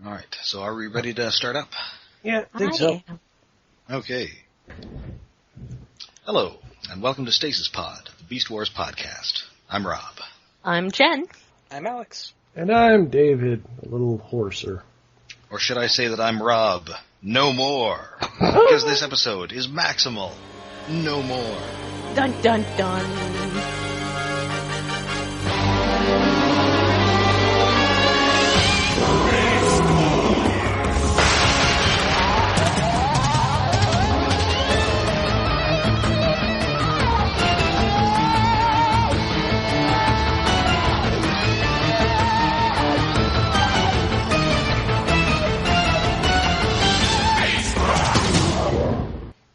All right, so are we ready to start up? Yeah, I think so. Okay. Hello, and welcome to Stasis Pod, the Beast Wars podcast. I'm Rob. I'm Jen. I'm Alex. And I'm David, a little hoarser. Or should I say that I'm Rob? No more. Because this episode is Maximal. No more. Dun dun dun.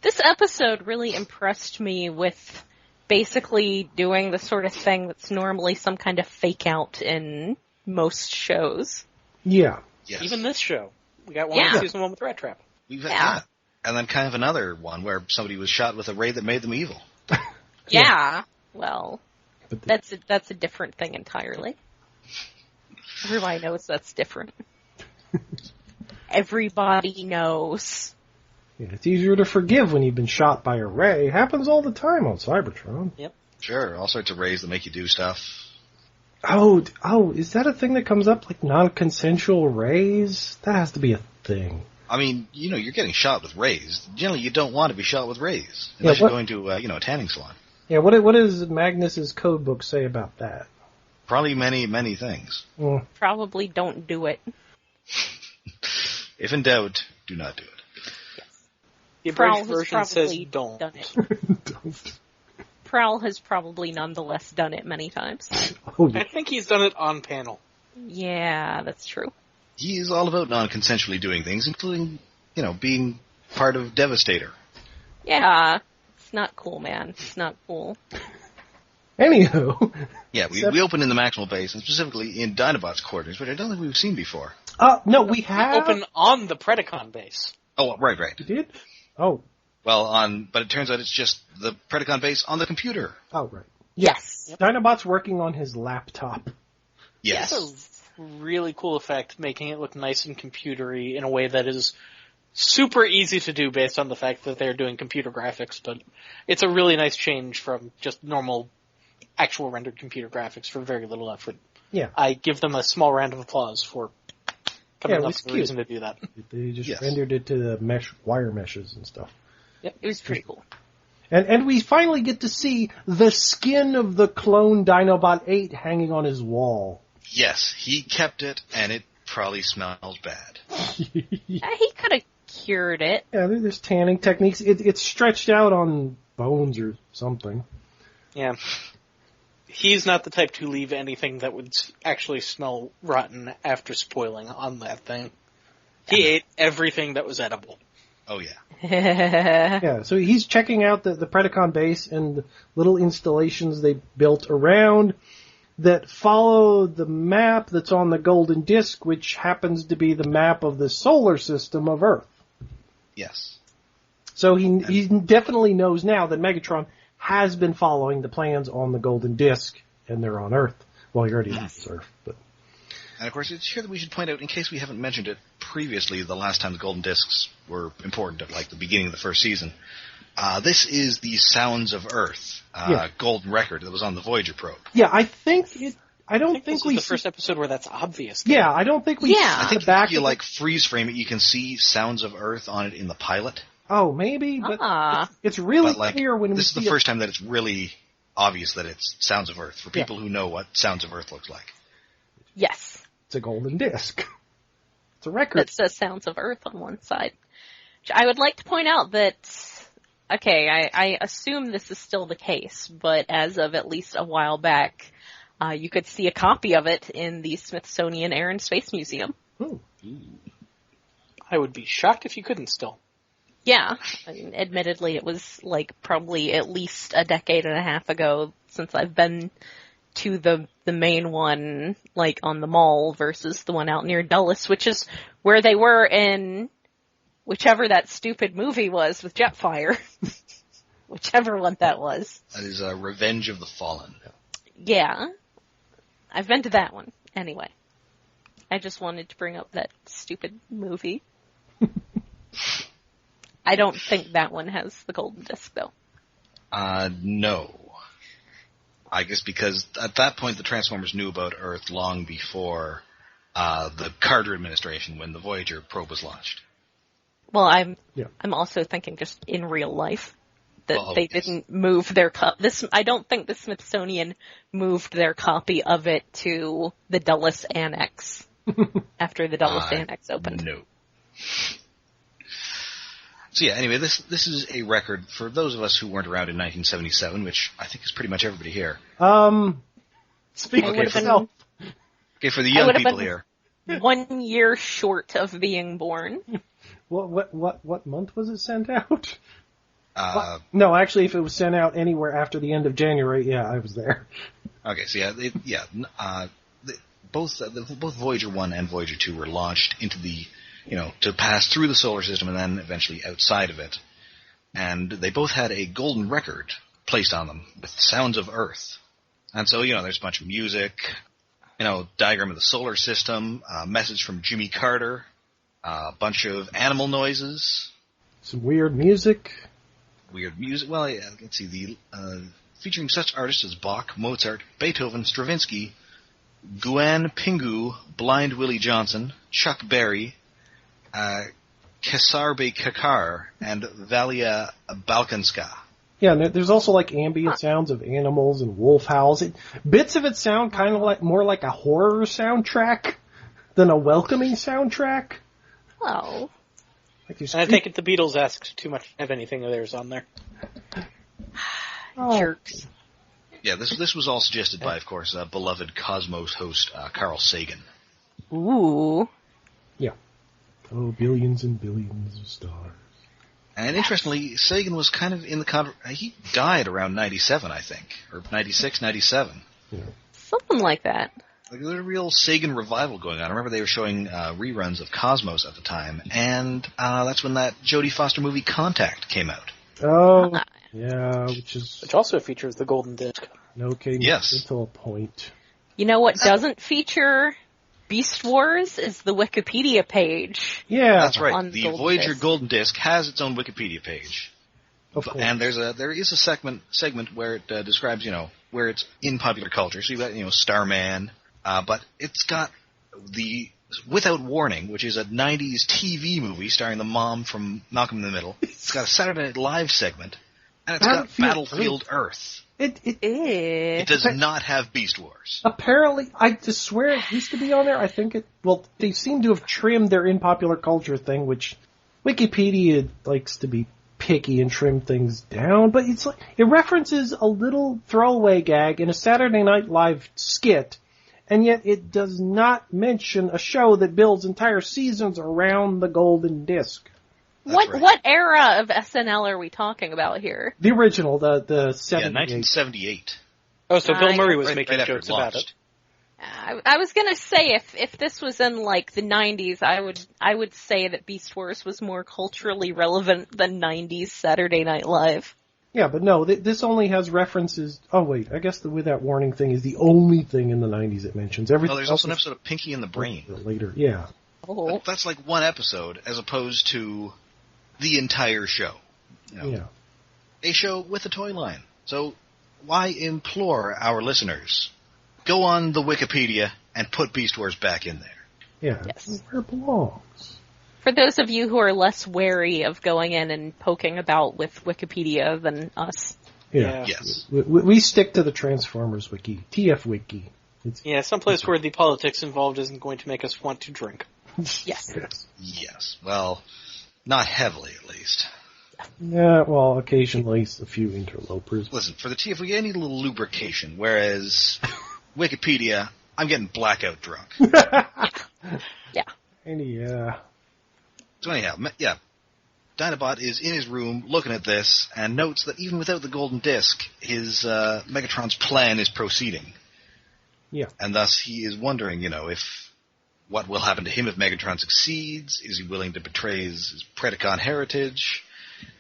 This episode really impressed me with basically doing the sort of thing that's normally some kind of fake out in most shows. Yeah. Yes. Even this show. We got one in season 1 with Rattrap. And then kind of another one where somebody was shot with a ray that made them evil. Yeah. Well, that's a different thing entirely. Everybody knows that's different. Everybody knows. Yeah, it's easier to forgive when you've been shot by a ray. It happens all the time on Cybertron. Yep. Sure, all sorts of rays that make you do stuff. Oh, is that a thing that comes up, like non-consensual rays? That has to be a thing. I mean, you're getting shot with rays. Generally, you don't want to be shot with rays. Unless you're going to, a tanning salon. Yeah, what does Magnus's code book say about that? Probably many, many things. Probably don't do it. If in doubt, do not do it. The abridged version says don't. Done it. Don't. Prowl has probably nonetheless done it many times. Oh, yeah. I think he's done it on panel. Yeah, that's true. He is all about non-consensually doing things, including, being part of Devastator. Yeah, it's not cool, man. It's not cool. Anywho. Yeah, we open in the Maximal base, and specifically in Dinobot's quarters, which I don't think we've seen before. No, we have. We open on the Predacon base. Oh, right. You did? Oh. Well, but it turns out it's just the Predacon base on the computer. Oh, right. Yes. Yep. Dinobot's working on his laptop. Yes. That's a really cool effect, making it look nice and computery in a way that is super easy to do based on the fact that they're doing computer graphics, but it's a really nice change from just normal, actual rendered computer graphics for very little effort. Yeah. I give them a small round of applause for coming up with a reason to do that. They just rendered it to the wire meshes and stuff. Yep, it was pretty cool. And we finally get to see the skin of the clone Dinobot 8 hanging on his wall. Yes, he kept it, and it probably smells bad. He could have cured it. Yeah, there's tanning techniques. It's stretched out on bones or something. Yeah. He's not the type to leave anything that would actually smell rotten after spoiling on that thing. He ate everything that was edible. Oh, yeah. Yeah, so he's checking out the Predacon base and the little installations they built around that follow the map that's on the golden disc, which happens to be the map of the solar system of Earth. Yes. So he definitely knows now that Megatron has been following the plans on the golden disc, and they're on Earth. Well, he already left Earth, but... And, of course, it's here that we should point out, in case we haven't mentioned it previously, the last time the Golden Discs were important, at the beginning of the first season, this is the Sounds of Earth golden record that was on the Voyager probe. Yeah, I think this is the first episode where that's obvious. Yeah, I don't think we... I think if you, freeze frame it, you can see Sounds of Earth on it in the pilot. Oh, maybe, but it's really clear when we see this is the first time that it's really obvious that it's Sounds of Earth, for people who know what Sounds of Earth looks like. Yes. It's a golden disc. It's a record. That says Sounds of Earth on one side. I would like to point out that, I assume this is still the case, but as of at least a while back, you could see a copy of it in the Smithsonian Air and Space Museum. Ooh. I would be shocked if you couldn't still. Yeah. I mean, admittedly, it was probably at least a decade and a half ago since I've been to the main one, on the mall versus the one out near Dulles, which is where they were in whichever that stupid movie was with Jetfire. Whichever one that was. That is Revenge of the Fallen. Yeah. I've been to that one, anyway. I just wanted to bring up that stupid movie. I don't think that one has the golden disc, though. No. I guess because at that point the Transformers knew about Earth long before the Carter administration, when the Voyager probe was launched. Well, I'm also thinking just in real life that they didn't move their I don't think the Smithsonian moved their copy of it to the Dulles Annex after the Dulles Annex opened. No. So yeah, anyway, this is a record for those of us who weren't around in 1977, which I think is pretty much everybody here. Speak for yourself. Okay, for the young people here. 1 year short of being born. What month was it sent out? No, actually, if it was sent out anywhere after the end of January, yeah, I was there. Okay, so both Voyager 1 and Voyager 2 were launched into the, to pass through the solar system and then eventually outside of it. And they both had a golden record placed on them with Sounds of Earth. And so, there's a bunch of music, diagram of the solar system, message from Jimmy Carter, a bunch of animal noises. Some weird music. Well, yeah, let's see. Featuring such artists as Bach, Mozart, Beethoven, Stravinsky, Guan Pingu, Blind Willie Johnson, Chuck Berry, Kesarbe Kakar, and Valia Balkanska. Yeah, and there's also ambient sounds of animals and wolf howls. Bits of it sound kind of more like a horror soundtrack than a welcoming soundtrack. Oh. I think if the Beatles asked too much of anything of theirs on there. Jerks. Yeah, this was all suggested by, of course, beloved Cosmos host Carl Sagan. Ooh. Yeah. Oh, billions and billions of stars. And interestingly, Sagan was kind of in the he died around 97, I think, or 96, 97. Yeah. Something like that. There's a real Sagan revival going on. I remember they were showing reruns of Cosmos at the time, and that's when that Jodie Foster movie Contact came out. Oh, yeah, which also features the golden disc. Okay, yes, until a point. You know what doesn't feature Beast Wars is the Wikipedia page. Yeah, that's right. The Golden Voyager Disc. Golden Disc has its own Wikipedia page. Of course. And there is a segment where it describes where it's in popular culture. So you've got Starman. But it's got the Without Warning, which is a 90s TV movie starring the mom from Malcolm in the Middle. It's got a Saturday Night Live segment, and it's got Battlefield Earth. It does not have Beast Wars. Apparently, I just swear it used to be on there. I think they seem to have trimmed their in popular culture thing, which Wikipedia likes to be picky and trim things down, but it references a little throwaway gag in a Saturday Night Live skit. And yet it does not mention a show that builds entire seasons around the golden disc. What era of SNL are we talking about here? The original, the 1978. Oh, so Bill Murray was right making jokes about it. I was gonna say if this was in the 90s, I would say that Beast Wars was more culturally relevant than 90s Saturday Night Live. Yeah, but no, this only has references. Oh wait, I guess the Without Warning thing is the only thing in the 90s it mentions. Everything there's also an episode of Pinky and the Brain. Later, yeah. Oh. That's like one episode as opposed to the entire show. Yeah. A show with a toy line. So why implore our listeners? Go on the Wikipedia and put Beast Wars back in there. Yeah, yes. Where it belongs. For those of you who are less wary of going in and poking about with Wikipedia than us. Yeah. Yes. We stick to the Transformers Wiki, TF Wiki. Someplace where the politics involved isn't going to make us want to drink. Yes. Yes. Well, not heavily, at least. Yeah, well, occasionally a few interlopers. Listen, for the TF Wiki, I need a little lubrication, whereas Wikipedia, I'm getting blackout drunk. Yeah. Yeah. So anyhow, Dinobot is in his room looking at this and notes that even without the golden disc, his Megatron's plan is proceeding. Yeah. And thus he is wondering, if what will happen to him if Megatron succeeds? Is he willing to betray his Predacon heritage?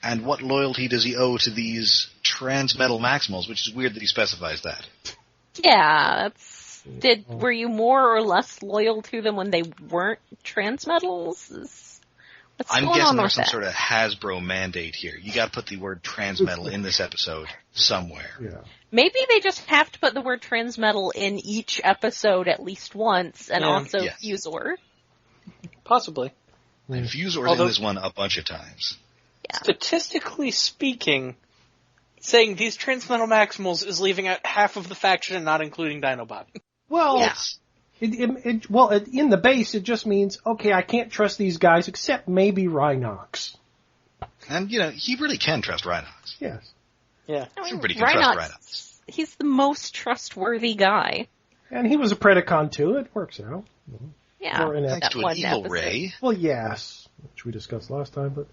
And what loyalty does he owe to these transmetal Maximals, which is weird that he specifies that. Yeah, Were you more or less loyal to them when they weren't transmetals? I'm guessing there's some sort of Hasbro mandate here. You got to put the word transmetal in this episode somewhere. Yeah. Maybe they just have to put the word transmetal in each episode at least once, and also Fusor. Possibly. And Fusor's in this one a bunch of times. Yeah. Statistically speaking, saying these transmetal Maximals is leaving out half of the faction and not including Dinobot. Well, in the base, it just means, okay, I can't trust these guys except maybe Rhinox. And, he really can trust Rhinox. Yes. Yeah. Everybody can trust Rhinox. He's the most trustworthy guy. And he was a Predacon, too. It works out. Yeah. Thanks to an evil ray. Well, yes. Which we discussed last time, but...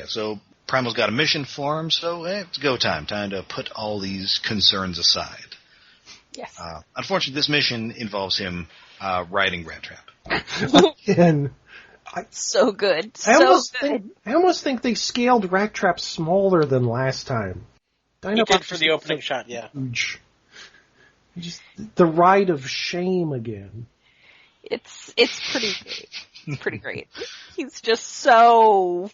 So Primal's got a mission for him, so it's go time. Time to put all these concerns aside. Yes. Unfortunately, this mission involves him riding Rattrap. Again. So good. I almost think they scaled Rattrap smaller than last time. He did for the opening shot, yeah. Huge. Just the ride of shame again. It's pretty great. It's pretty great. He's just so...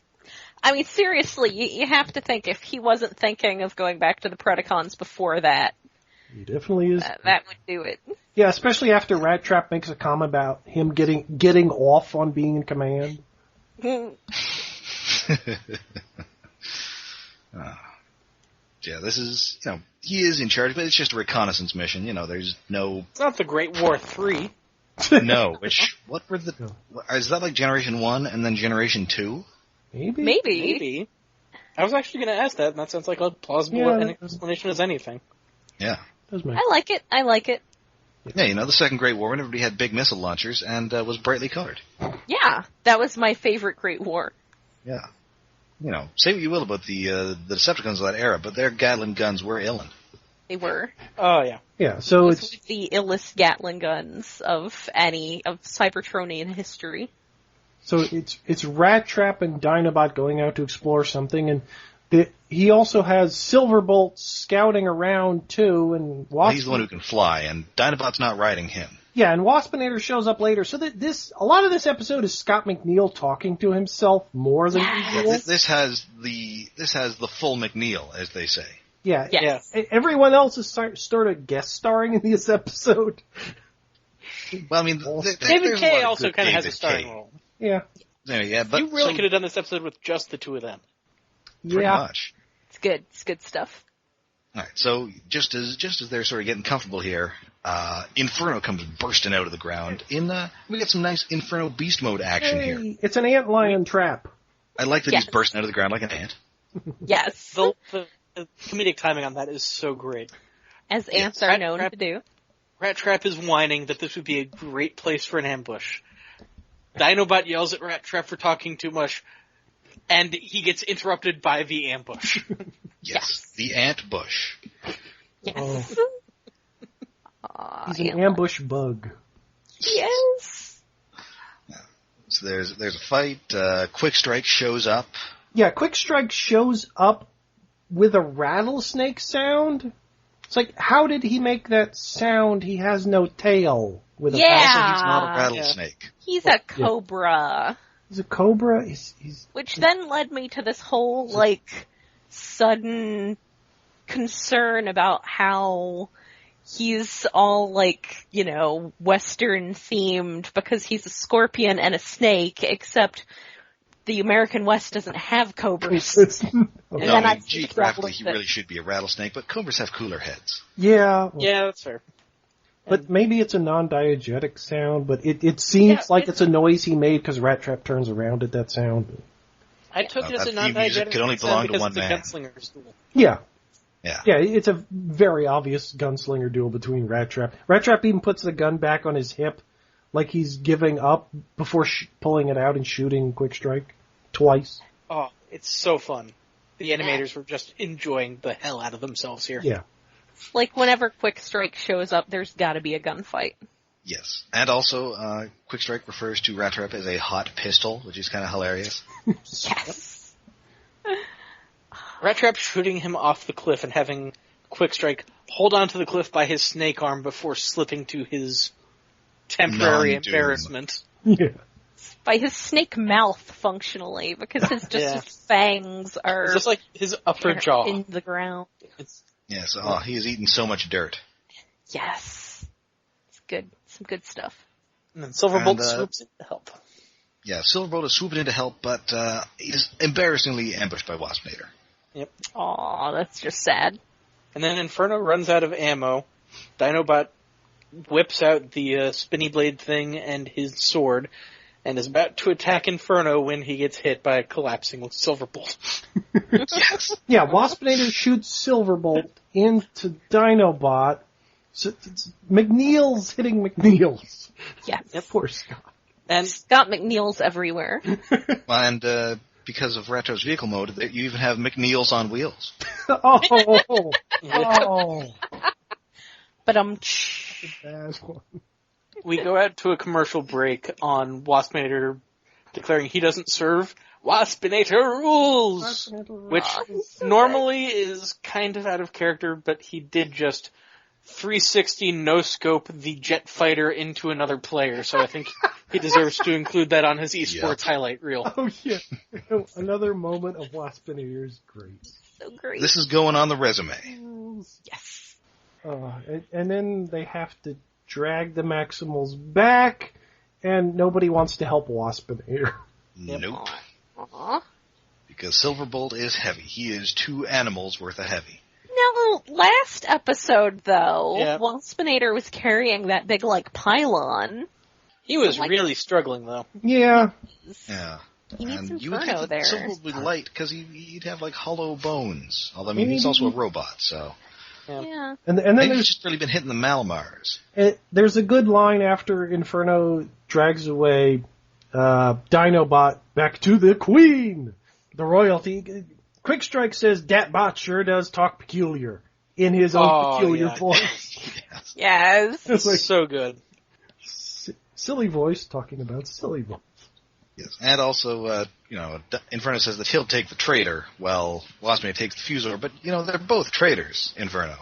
I mean, seriously, you have to think if he wasn't thinking of going back to the Predacons before that. He definitely is. That would do it. Yeah, especially after Rattrap makes a comment about him getting off on being in command. This is, he is in charge, but it's just a reconnaissance mission. There's no... It's not the Great War 3. No, what were is that like Generation 1 and then Generation 2? Maybe. I was actually going to ask that, and that sounds like a plausible explanation as anything. Yeah. I like it. Yeah, the Second Great War when everybody had big missile launchers and was brightly colored. Yeah, that was my favorite Great War. Yeah. Say what you will about the Decepticons of that era, but their Gatling guns were illin'. They were. Oh, yeah. Yeah, so it's the illest Gatling guns of Cybertronian history. So it's Rattrap and Dinobot going out to explore something, and he also has Silverbolt scouting around too, and he's the one who can fly, and Dinobot's not riding him. Yeah, and Waspinator shows up later. So a lot of this episode is Scott McNeil talking to himself more than usual. This has the full McNeil, as they say. Yeah. Yes. Everyone else is sort of guest starring in this episode. Well, I mean, David Kaye also kind of has a starring role. Yeah. But you really could have done this episode with just the two of them. Pretty much. It's good. It's good stuff. All right. So just as they're sort of getting comfortable here, Inferno comes bursting out of the ground. We get some nice Inferno beast mode action here. It's an ant-lion trap. I like that he's bursting out of the ground like an ant. Yes. The comedic timing on that is so great. As ants are known to do. Rattrap is whining that this would be a great place for an ambush. Dinobot yells at Rattrap for talking too much, and he gets interrupted by the ambush. Yes, the ant bush. Yes. He's an ambush bug. Yes. So there's a fight. Quick Strike shows up. Yeah, Quick Strike shows up with a rattlesnake sound. It's like, how did he make that sound? He has no tail. Also, he's not a rattlesnake. Yeah. He's a cobra. He's a cobra? Which then led me to this whole, sudden concern about how he's all, Western themed because he's a scorpion and a snake, except the American West doesn't have cobras. Geographically he really should be a rattlesnake, but cobras have cooler heads. Yeah. Yeah, that's fair. But maybe it's a non-diegetic sound, but it seems like it's a noise he made because Rattrap turns around at that sound. I took it as a non-diegetic could only belong to one man. Gunslinger's duel. Yeah. Yeah. Yeah, it's a very obvious gunslinger duel between Rattrap. Rattrap even puts the gun back on his hip like he's giving up before pulling it out and shooting Quick Strike twice. Oh, it's so fun. The animators were just enjoying the hell out of themselves here. Yeah. Whenever Quick Strike shows up, there's gotta be a gunfight. Yes. And also, Quick Strike refers to Rattrap as a hot pistol, which is kind of hilarious. Yes. Rattrap shooting him off the cliff and having Quick Strike hold onto the cliff by his snake arm before slipping to his temporary Non-doom. embarrassment. Yeah. By his snake mouth, functionally, because his his fangs are It's just like his upper jaw. in the ground. Yes, he is eating so much dirt. Yes. It's good. Some good stuff. And then Silverbolt swoops in to help. Yeah, Silverbolt is swooping in to help, but he's embarrassingly ambushed by Waspinator. Yep. Aw, that's just sad. And then Inferno runs out of ammo. Dinobot whips out the spinny blade thing and his sword, and is about to attack Inferno when he gets hit by a collapsing Silverbolt. Yes. Yeah, Waspinator shoots Silverbolt into Dinobot. So McNeil's hitting McNeil's. Yes. Yep. Poor Scott. And Scott McNeil's everywhere. And because of Rattrap's vehicle mode, you even have McNeil's on wheels. Oh. But Bad one. we go out to a commercial break on Waspinator declaring he doesn't serve. Waspinator rules! Which normally is kind of out of character, but he did just 360 no-scope the jet fighter into another player, so I think he deserves to include that on his esports highlight reel. Oh, yeah. Another moment of Waspinator is great. so great. This is going on the resume. Yes. And then they have to drag the Maximals back, and nobody wants to help Waspinator. Nope. Aww. Because Silverbolt is heavy. He is 2 animals worth of heavy. No, last episode, though, Yeah. Waspinator was carrying that big, pylon. He was really struggling, though. Yeah. Yeah. He needs And you would Inferno think there. Silverbolt would be light, because he'd have, hollow bones. Although, he's also a robot, so... Yeah. And then Maybe he's there's just really been hitting the Malmars. there's a good line after Inferno drags away Dinobot back to the Queen, the royalty. Quick Strike says, "Dat bot sure does talk peculiar," in his own peculiar voice. Yes. It's like So good. silly voice talking about silly voice. Yes. And also, Inferno says that he'll take the traitor, while Waspinator takes the Fusor, but, they're both traitors, Inferno.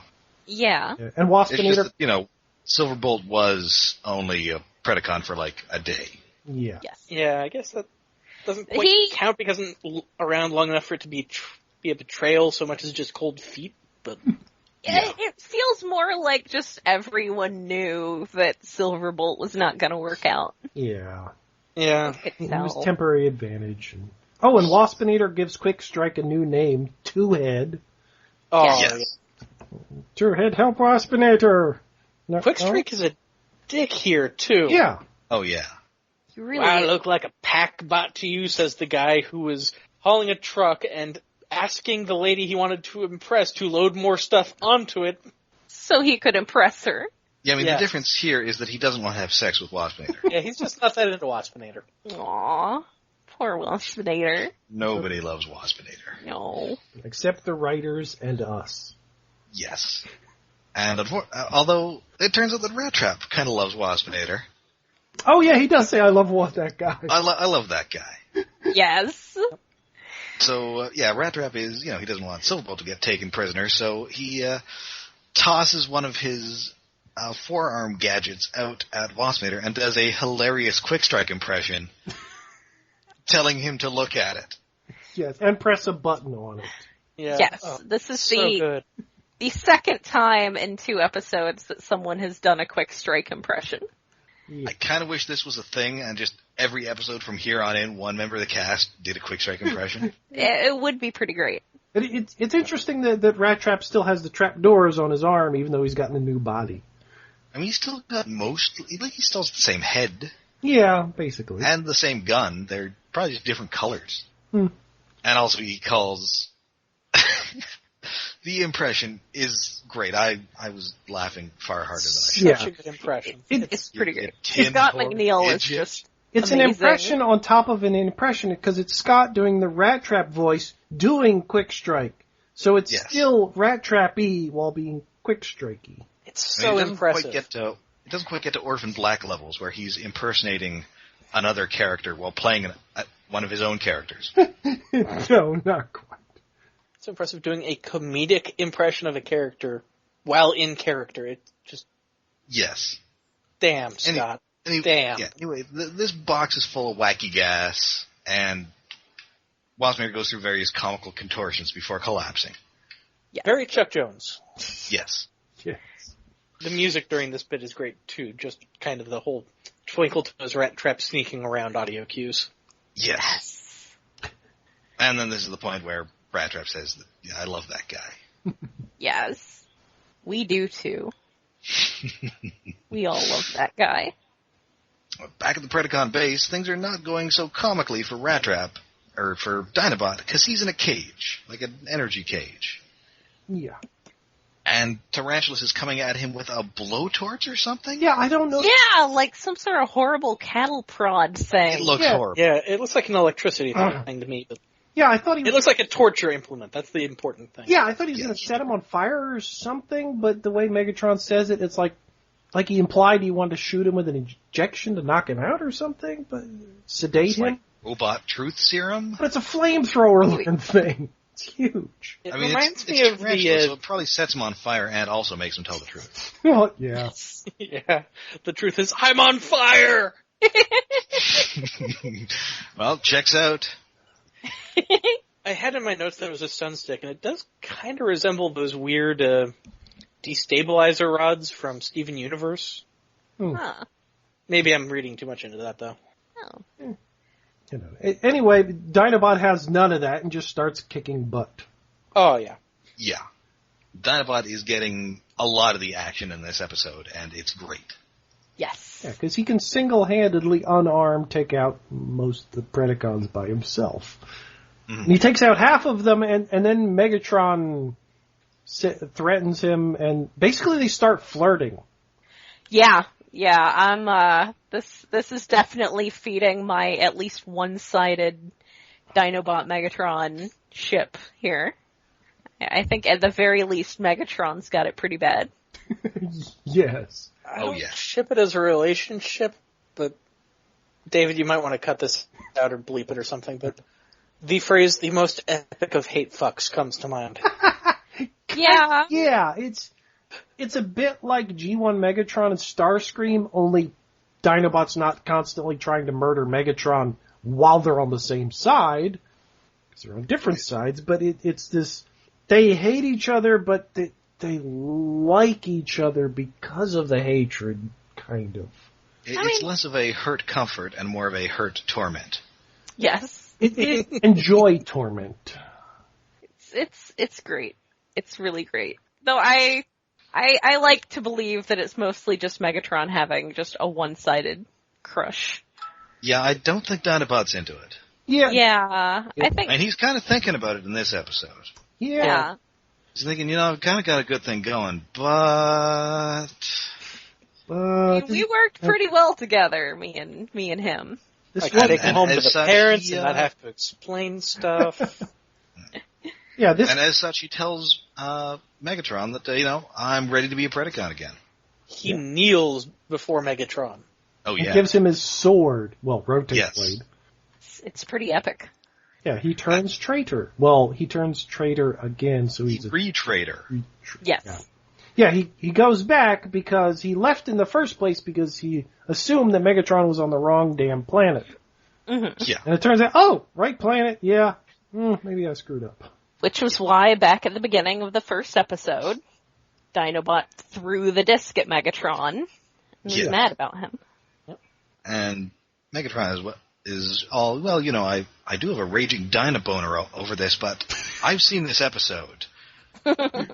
Yeah. Yeah. And It's Waspinator, just that, Silverbolt was only a Predacon for, a day. yeah. Yes. Yeah, I guess that doesn't quite count because he wasn't around long enough for it to be a betrayal so much as just cold feet, but... Yeah. It feels more like just everyone knew that Silverbolt was not going to work out. Yeah. Yeah. It was temporary advantage. And Waspinator gives Quick Strike a new name, Two Head. Oh, Yes. Two Head, help Waspinator! No, Quick Strike is a dick here, too. Yeah. Oh, yeah. You really Wow, I look like a pack bot to you, says the guy who was hauling a truck and asking the lady he wanted to impress to load more stuff onto it. so he could impress her. Yeah, Yeah. the difference here is that he doesn't want to have sex with Waspinator. Yeah, he's just not that into Waspinator. Aww. Poor Waspinator. Nobody loves Waspinator. No. Except the writers and us. Yes. And although it turns out that Rattrap kind of loves Waspinator. Oh yeah, he does say, "I love that guy." I love that guy. Yes. So, Rattrap is, he doesn't want Silverbolt to get taken prisoner, so he tosses one of his forearm gadgets out at Waspinator and does a hilarious Quick Strike impression, telling him to look at it. Yes, and press a button on it. Yeah. Yes. Oh, This is so good. the second time in 2 episodes that someone has done a Quick Strike impression. Yeah. I kind of wish this was a thing, and just every episode from here on in, one member of the cast did a Quick Strike impression. It would be pretty great. It's interesting that Rattrap still has the trapdoors on his arm, even though he's gotten a new body. He's still got he still has the same head. Yeah, basically. And the same gun. They're probably just different colors. And also he calls... The impression is great. I was laughing far harder than I should. Yeah. Such a good impression. It's pretty great. tin Scott horn McNeil is idiot. just It's amazing. an impression on top of an impression, because it's Scott doing the Rattrap voice doing Quick Strike. So it's still Rattrap-y while being Quick Strike-y. It's so impressive. It doesn't quite get to Orphan Black levels, where he's impersonating another character while playing one of his own characters. No, not quite. It's impressive doing a comedic impression of a character while in character. It just... Yes. Damn, Scott. Damn. Yeah, anyway, this box is full of wacky gas, and Wasmere goes through various comical contortions before collapsing. Yeah. Very Chuck Jones. Yes. Yes. The music during this bit is great, too. Just kind of the whole Twinkle Toes Rattrap sneaking around audio cues. Yes. And then this is the point where Rattrap says, yeah, I love that guy. Yes. We do, too. We all love that guy. Back at the Predacon base, things are not going so comically for Rattrap, or for Dinobot, because he's in a cage, like an energy cage. Yeah. And Tarantulas is coming at him with a blowtorch or something? Yeah, I don't know. Yeah, like some sort of horrible cattle prod thing. It looks horrible. Yeah, it looks like an electricity thing to me. But yeah, I thought he was... It looks like a torture implement. That's the important thing. Yeah, I thought he was going to set him on fire or something, but the way Megatron says it, it's like he implied he wanted to shoot him with an injection to knock him out or something, but sedate him. Like robot truth serum? But it's a flamethrower thing. It's huge. It reminds me of the... So it probably sets him on fire and also makes him tell the truth. Well, yeah. Yeah. The truth is, I'm on fire! Well, checks out. I had in my notes that it was a sunstick, and it does kind of resemble those weird destabilizer rods from Steven Universe. Huh. Maybe I'm reading too much into that, though. Oh. You know. Anyway, Dinobot has none of that and just starts kicking butt. Oh, yeah. Yeah. Dinobot is getting a lot of the action in this episode, and it's great. Yes. Yeah, because he can single-handedly, unarmed, take out most of the Predacons by himself. Mm-hmm. And he takes out half of them, and then Megatron threatens him, and basically they start flirting. Yeah, I'm, this is definitely feeding my at least one-sided Dinobot Megatron ship here. I think at the very least Megatron's got it pretty bad. Yes. I don't ship it as a relationship, but David, you might want to cut this out or bleep it or something, but the phrase, the most epic of hate fucks, comes to mind. Yeah. Yeah, it's a bit like G1 Megatron and Starscream, only Dinobot's not constantly trying to murder Megatron while they're on the same side, because they're on different sides, but it's this, they hate each other, but they like each other because of the hatred, kind of. It's less of a hurt comfort and more of a hurt torment. Yes. Enjoy torment. It's great. It's really great. Though I like to believe that it's mostly just Megatron having just a one-sided crush. Yeah, I don't think Dinobot's into it. Yeah. I think... And he's kind of thinking about it in this episode. Yeah. He's thinking, I've kind of got a good thing going, but... we worked pretty well together, me and him. I could take him home to the parents and not have to explain stuff. Yeah, and as such, he tells Megatron that, I'm ready to be a Predacon again. He kneels before Megatron. Oh, yeah. He gives him his sword. Well, rotate blade. It's pretty epic. Yeah, he turns traitor. Well, he turns traitor again, so he's a re-traitor. Yes. Yeah, he goes back because he left in the first place because he assumed that Megatron was on the wrong damn planet. Mm-hmm. Yeah. And it turns out, right planet, yeah, maybe I screwed up. Which was why, back at the beginning of the first episode, Dinobot threw the disc at Megatron and was mad about him. Yep. And Megatron is all, well, I do have a raging Dinoboner over this, but I've seen this episode.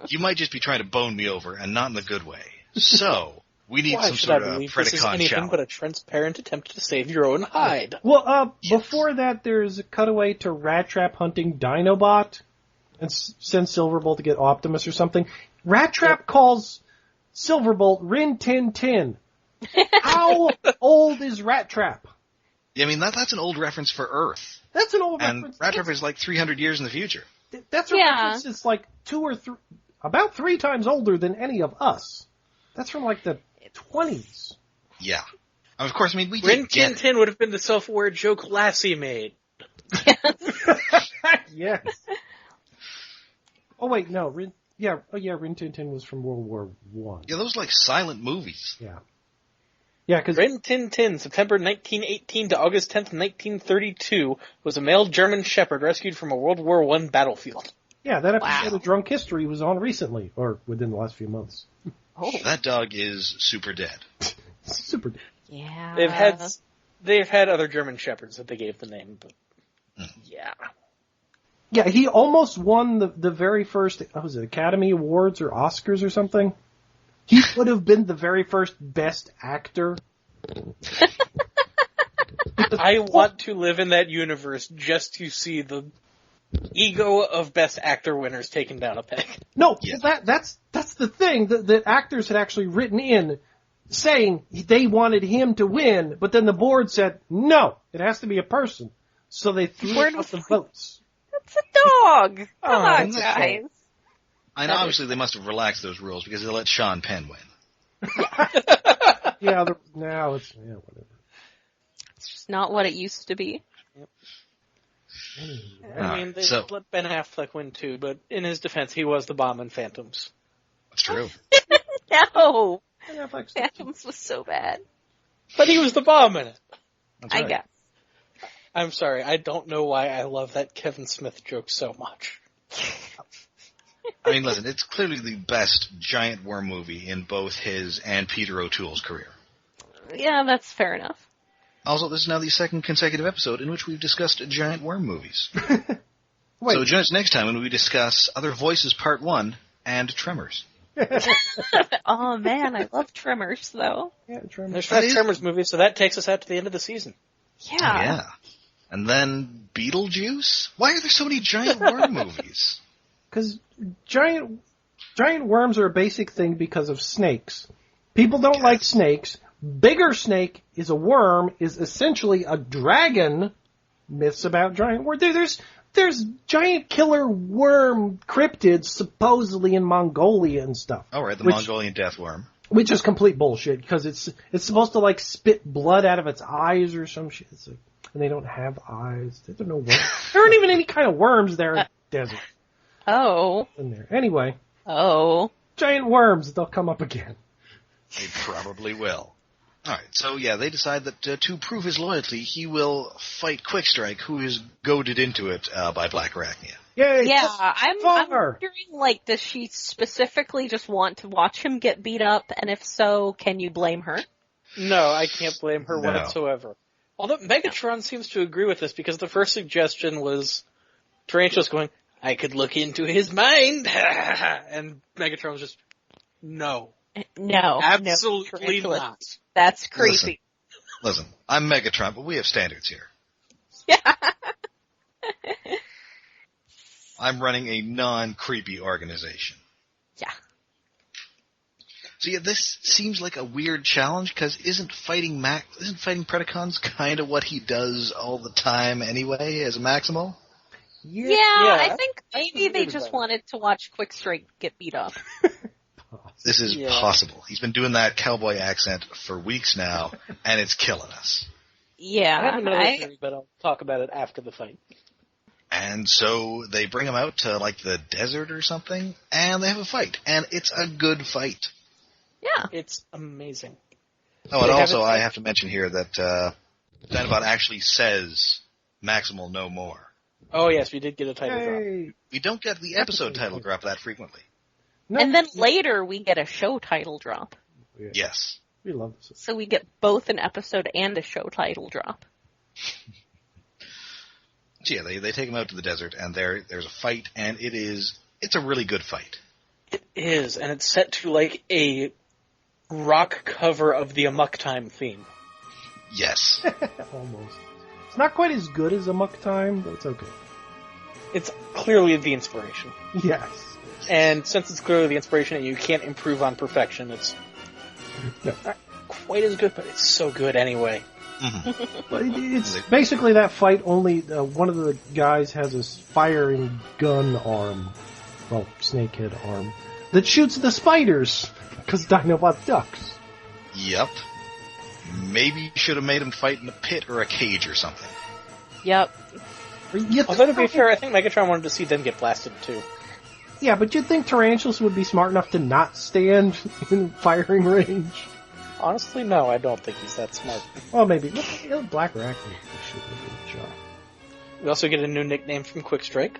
You might just be trying to bone me over, and not in the good way. So, we need some sort of Predacon this is anything challenge. But a transparent attempt to save your own hide. Well, before that, there's a cutaway to Rattrap hunting Dinobot and sends Silverbolt to get Optimus or something. Rattrap calls Silverbolt Rin Tin Tin. How old is Rattrap? Yeah, I mean, that's an old reference for Earth. That's an old reference. And Rattrap is like 300 years in the future. That's a reference that's like about 3 times older than any of us. That's from like the 20s. Yeah. And of course, I mean, we Rin Tin Tin would have been the self-aware joke Lassie made. Yes. Oh wait, no. Yeah, Rin Tin Tin was from World War I. Yeah, those like silent movies. Yeah. Yeah, because Rin Tin Tin, September 1918 to August 10th, 1932, was a male German shepherd rescued from a World War I battlefield. Yeah, that episode of Drunk History was on recently, or within the last few months. Oh. That dog is super dead. Super dead. Yeah. They've had other German shepherds that they gave the name, but yeah. Yeah, he almost won the very first, what was it, Academy Awards or Oscars or something? He would have been the very first Best Actor. I want to live in that universe just to see the ego of Best Actor winners taken down a peg. No, that's the thing that actors had actually written in saying they wanted him to win, but then the board said, no, it has to be a person. So they threw out the votes. That's a dog. Come on, guys. And obviously they must have relaxed those rules because they let Sean Penn win. Yeah, now it's, whatever. It's just not what it used to be. Yep. Anyway. I mean, they let Ben Affleck win too, but in his defense, he was the bomb in Phantoms. That's true. No! Phantoms was so bad. But he was the bomb in it. That's right. I guess. I'm sorry, I don't know why I love that Kevin Smith joke so much. I mean, listen, it's clearly the best giant worm movie in both his and Peter O'Toole's career. Yeah, that's fair enough. Also, this is now the second consecutive episode in which we've discussed giant worm movies. Wait. So join us next time when we discuss Other Voices Part 1 and Tremors. Oh man, I love Tremors though. Yeah, Tremors. There's that Tremors movie, so that takes us out to the end of the season. Yeah. Oh, yeah. And then Beetlejuice? Why are there so many giant worm movies? Because giant worms are a basic thing because of snakes. People don't like snakes. Bigger snake is a worm, is essentially a dragon. Myths about giant worms. There's giant killer worm cryptids supposedly in Mongolia and stuff. Oh, right, the Mongolian death worm. Which is complete bullshit because it's supposed to like spit blood out of its eyes or some shit. It's like, and they don't have eyes. They don't know worms. There aren't even any kind of worms there in the desert. Oh. In there. Anyway. Oh. Giant worms. They'll come up again. They probably will. Alright, so yeah, they decide that to prove his loyalty, he will fight Quickstrike, who is goaded into it by Black Arachnia. Yay! Yeah, I'm wondering, like, does she specifically just want to watch him get beat up, and if so, can you blame her? No, I can't blame her whatsoever. Although Megatron seems to agree with this, because the first suggestion was Tarantulas going, I could look into his mind, and Megatron was just, no. No. Absolutely no, not. That's creepy. Listen, I'm Megatron, but we have standards here. Yeah. I'm running a non-creepy organization. Yeah. So yeah, this seems like a weird challenge, because isn't fighting Predacons kind of what he does all the time anyway, as a Maximal? Yeah, I think maybe they just wanted to watch Quickstrike get beat up. This is possible. He's been doing that cowboy accent for weeks now, and it's killing us. Yeah. I have another theory, but I'll talk about it after the fight. And so they bring him out to, like, the desert or something, and they have a fight. And it's a good fight. Yeah. It's amazing. Oh, and also I have to mention here that Dinobot actually says Maximal no more. Oh, yes, we did get a title drop. We don't get the episode title drop that frequently. No. And then later we get a show title drop. Yeah. Yes. We love this. So we get both an episode and a show title drop. So yeah, they take him out to the desert, and there's a fight, and it's a really good fight. It is, and it's set to like a rock cover of the Amok Time theme. Yes. Almost. It's not quite as good as Amok Time, but it's okay. It's clearly the inspiration. Yes. And since it's clearly the inspiration and you can't improve on perfection, it's not quite as good, but it's so good anyway. Mm-hmm. Well, it's basically that fight, only one of the guys has his firing gun arm, well, snakehead arm, that shoots the spiders, because Dinobot ducks. Yep. Maybe you should have made him fight in a pit or a cage or something. Yep. Although to be fair, I think Megatron wanted to see them get blasted too. Yeah, but you'd think tarantulas would be smart enough to not stand in firing range. Honestly, no, I don't think he's that smart. Well, maybe. Black Raccoon should have been shot. We also get a new nickname from Quickstrike.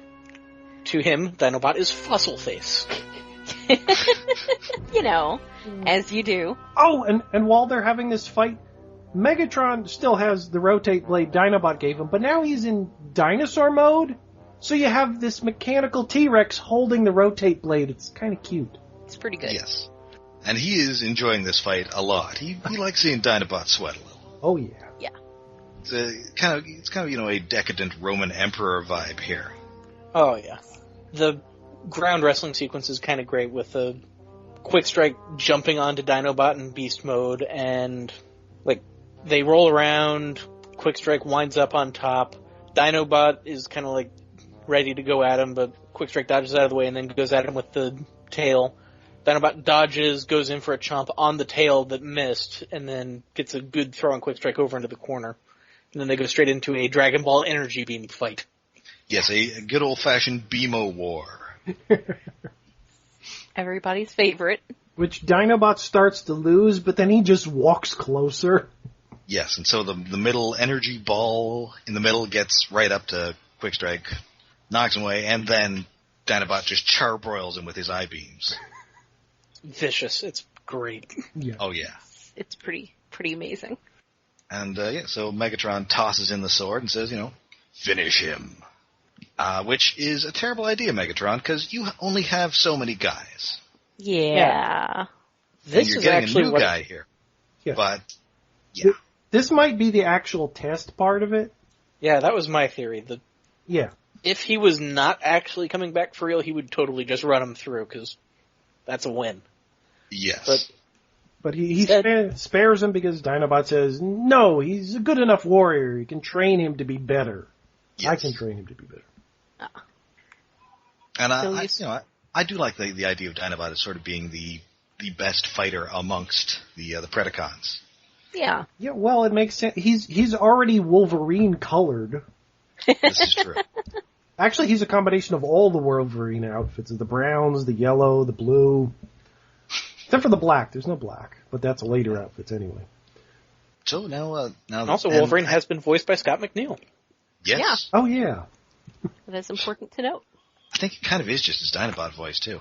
To him, Dinobot is Fossil Face. You know, as you do. Oh, and while they're having this fight, Megatron still has the rotate blade Dinobot gave him, but now he's in dinosaur mode. So you have this mechanical T-Rex holding the rotate blade. It's kind of cute. It's pretty good. Yes. And he is enjoying this fight a lot. He likes seeing Dinobot sweat a little. Oh, yeah. Yeah. It's kind of, you know, a decadent Roman emperor vibe here. Oh, yeah. The ground wrestling sequence is kind of great with the Quickstrike jumping onto Dinobot in beast mode, and, like, they roll around, Quickstrike winds up on top, Dinobot is kind of, like, ready to go at him, but Quickstrike dodges out of the way and then goes at him with the tail. Dinobot dodges, goes in for a chomp on the tail that missed, and then gets a good throw on Quickstrike over into the corner. And then they go straight into a Dragon Ball energy beam fight. Yes, a good old-fashioned Beamo war. Everybody's favorite. Which Dinobot starts to lose, but then he just walks closer. Yes, and so the middle energy ball in the middle gets right up to Quickstrike, knocks him away, and then Dinobot just charbroils him with his I-beams. Vicious. It's great. Yeah. Oh, yeah. It's pretty amazing. And, so Megatron tosses in the sword and says, you know, finish him. Which is a terrible idea, Megatron, because you only have so many guys. Yeah. This and you're is getting actually a new guy here. Yeah. But, yeah. This might be the actual test part of it. Yeah, that was my theory. Yeah. If he was not actually coming back for real, he would totally just run him through, because that's a win. Yes. But he spares him because Dinobot says, no, he's a good enough warrior. You can train him to be better. Yes. I can train him to be better. And I do like the idea of Dinobot as sort of being the best fighter amongst the Predacons. Yeah. Yeah, well, it makes sense. He's already Wolverine colored. This is true. Actually, he's a combination of all the Wolverine outfits. The browns, the yellow, the blue. Except for the black. There's no black. But that's a later outfit anyway. So now... Also, Wolverine has been voiced by Scott McNeil. Yes. Yeah. Oh, yeah. That's important to note. I think it kind of is just his Dinobot voice, too.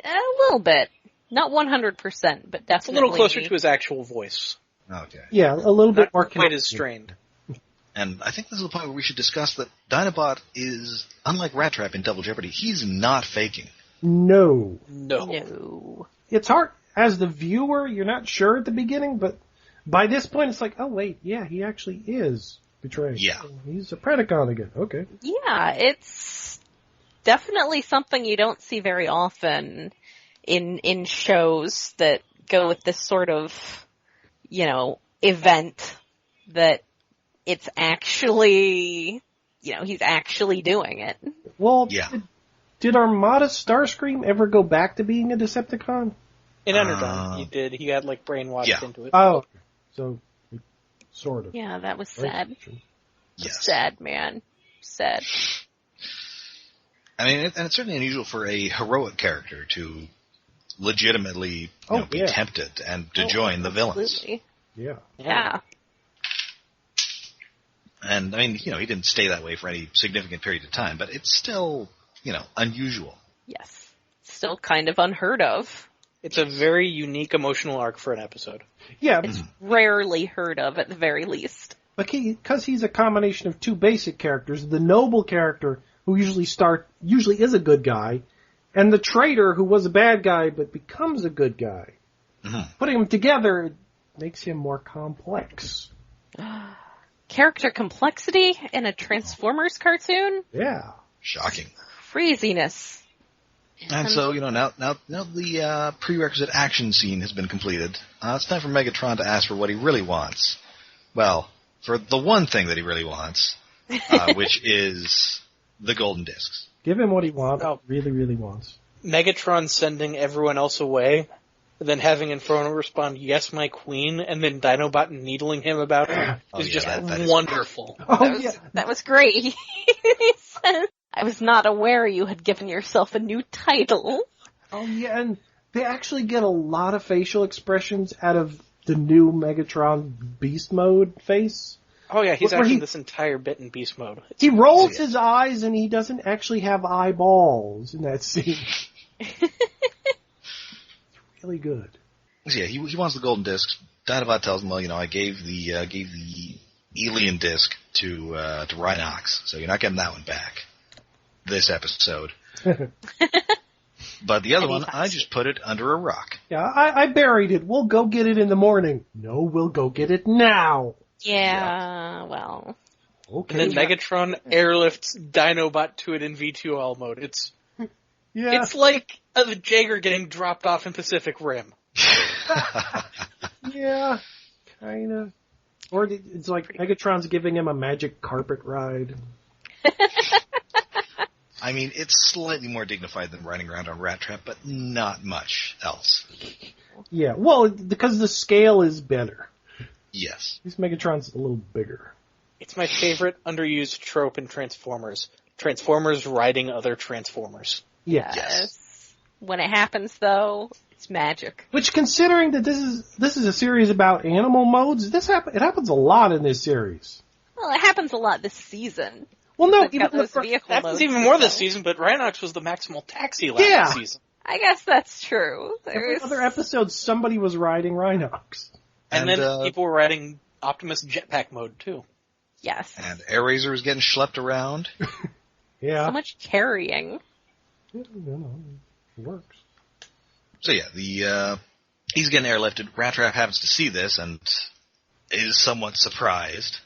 A little bit. Not 100%, but definitely. It's a little closer to his actual voice. Okay. Yeah, a little bit more Not quite as strained. And I think this is the point where we should discuss that Dinobot is, unlike Rattrap in Double Jeopardy, he's not faking. No. No. It's hard. As the viewer, you're not sure at the beginning, but by this point, it's like, oh, wait, yeah, he actually is betrayed. Yeah. He's a Predacon again. Okay. Yeah, it's definitely something you don't see very often in shows that go with this sort of, you know, event that it's actually, you know, he's actually doing it. Well, yeah. Did Armada Starscream ever go back to being a Decepticon? In Underdome, he did. He got, like, brainwashed into it. Oh, so, sort of. Yeah, that was sad. Yes. Sad, man. Sad. I mean, and it's certainly unusual for a heroic character to legitimately be tempted and to join the villains. Yeah. Yeah. And, I mean, he didn't stay that way for any significant period of time, but it's still, unusual. Yes. Still kind of unheard of. It's a very unique emotional arc for an episode. Yeah. It's rarely heard of, at the very least. But because he's a combination of two basic characters, the noble character, who usually is a good guy, and the traitor, who was a bad guy but becomes a good guy. Mm-hmm. Putting them together makes him more complex. Character complexity in a Transformers cartoon? Yeah. Shocking. Craziness. And so, now the prerequisite action scene has been completed. It's time for Megatron to ask for what he really wants. Well, for the one thing that he really wants, which is the golden discs. Give him what he wants. Really, really wants. Megatron sending everyone else away, then having Inferno respond, "Yes, my queen," and then Dinobot needling him about it is just that is wonderful. Oh, that was great. He says, I was not aware you had given yourself a new title. Oh yeah, and they actually get a lot of facial expressions out of the new Megatron Beast Mode face. Oh yeah, he's acting this entire bit in Beast Mode. He rolls his eyes and he doesn't actually have eyeballs in that scene. It's really good. So yeah, he wants the golden disc. Dinobot tells him, well, I gave the alien disc to Rhinox, so you're not getting that one back this episode. But the other one, I just put it under a rock. Yeah, I buried it. We'll go get it in the morning. No, we'll go get it now. Yeah, well. Okay. And then Megatron airlifts Dinobot to it in V2L mode. It's like a Jaeger getting dropped off in Pacific Rim. Yeah, kinda. Or it's like Megatron's giving him a magic carpet ride. I mean, it's slightly more dignified than riding around on Rattrap, but not much else. Yeah, well, because the scale is better. Yes. This Megatron's a little bigger. It's my favorite underused trope in Transformers. Transformers riding other Transformers. Yes. When it happens, though, it's magic. Which, considering that this is a series about animal modes, it happens a lot in this series. Well, it happens a lot this season. Well, no, even those vehicle it happens modes even more this season, but Rhinox was the Maximal taxi last season. I guess that's true. Every other episode, somebody was riding Rhinox. And then people were riding Optimus jetpack mode, too. Yes. And Air Razor was getting schlepped around. Yeah. So much carrying. It works. So yeah, he's getting airlifted. Rattrap happens to see this and is somewhat surprised.